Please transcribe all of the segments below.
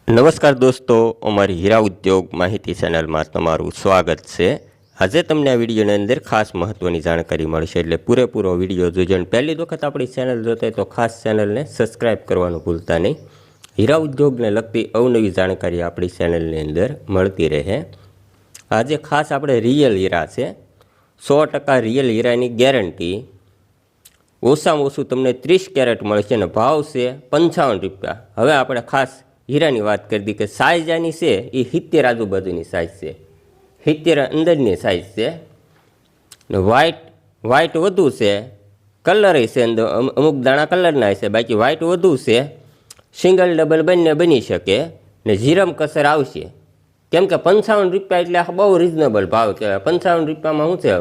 નમસ્કાર દોસ્તો, અમારી હીરા ઉદ્યોગ માહિતી ચેનલમાં તમારું સ્વાગત છે। આજે તમને આ વિડીયોની અંદર ખાસ મહત્ત્વની જાણકારી મળશે, એટલે પૂરેપૂરો વિડીયો જોજો। અને પહેલી વખત આપણી ચેનલ જોતા હોય તો ખાસ ચેનલને સબસ્ક્રાઈબ કરવાનું ભૂલતા નહીં। હીરા ઉદ્યોગને લગતી અવનવી જાણકારી આપણી ચેનલની અંદર મળતી રહે। આજે ખાસ આપણે રિયલ હીરા છે, 100% રિયલ હીરાની ગેરંટી। ઓછામાં ઓછું તમને 30 કેરેટ મળશે અને ભાવ છે 55 રૂપિયા। હવે આપણે ખાસ હીરાની વાત કરી હતી કે સાઇઝ આની છે એ 70 આજુબાજુની સાઇઝ છે, 70 અંદરની સાઇઝ છે ને વ્હાઇટ વધુ છે, કલર છે અંદર અમુક દાણા કલરના છે, બાકી વ્હાઇટ વધુ છે। સિંગલ ડબલ બંને બની શકે ને જીરમ કસર આવશે, કેમ કે 55 રૂપિયા એટલે બહુ રિઝનેબલ ભાવ કહેવાય। 55 રૂપિયામાં શું છે,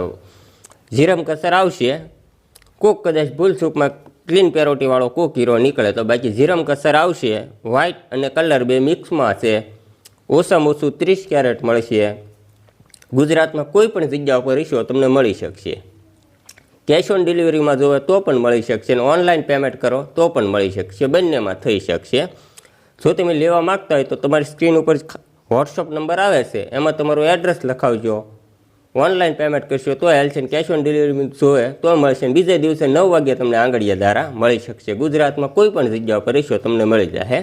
જીરમ કસર આવશે। કોક કદાચ ભૂલચૂકમાં ક્લીન પેરોટીવાળો કોક હીરો નીકળે તો બાકી જીરમ કસર આવશે। વ્હાઇટ અને કલર બે મિક્સમાં છે, ઓછામાં ઓછું 30 કેરેટ મળશે। ગુજરાતમાં કોઈ પણ જગ્યા ઉપર ઈશ્યો તમને મળી શકશે। કેશ ઓન ડિલિવરીમાં જોવે તો પણ મળી શકશે અને ઓનલાઈન પેમેન્ટ કરો તો પણ મળી શકશે, બંનેમાં થઈ શકશે। જો તમે લેવા માગતા હોય તો તમારી સ્ક્રીન ઉપર વોટ્સઅપ નંબર આવે છે, એમાં તમારું એડ્રેસ લખાવજો। ઓનલાઈન પેમેન્ટ કરશો તો હાલશે ને કેશ ઓન ડિલિવરી જોવે તો મળશે। બીજે દિવસે 9 વાગ્યે તમને આંગળીયા દ્વારા મળી શકશે। ગુજરાતમાં કોઈ પણ જગ્યા પર રહેશો તમને મળી જશે।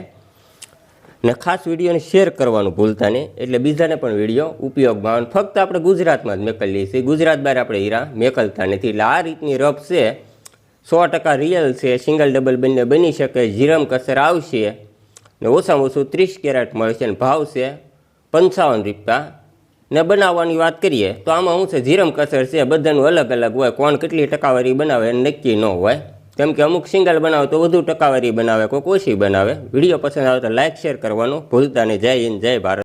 ને ખાસ વિડીયોને શેર કરવાનું ભૂલતા નહીં, એટલે બીજાને પણ વિડીયો ઉપયોગમાં આવે। ફક્ત આપણે ગુજરાતમાં જ મેકલીએ છીએ, ગુજરાત બહાર આપણે હીરા મેકલતા નથી। એટલે આ રીતની રફ છે, 100% રિયલ છે, સિંગલ ડબલ બંને બની શકે, જીરમ કસર આવશે ને ઓછામાં ઓછું 30 કેરેટ મળશે ને ભાવ છે 55 રૂપિયા। ને બનાવવાની વાત કરીએ તો આમાં શું છે, જીરમ કસર છે બધાનું અલગ અલગ હોય, કોણ કેટલી ટકાવારી બનાવે એને નક્કી ન હોય, કેમ કે અમુક સિંગલ બનાવે તો વધુ ટકાવારી બનાવે, કોઈ ઓછી બનાવે। વિડીયો પસંદ આવે તો લાઇક શેર કરવાનું ભૂલતા નહીં। જય હિન્દ, જય ભારત।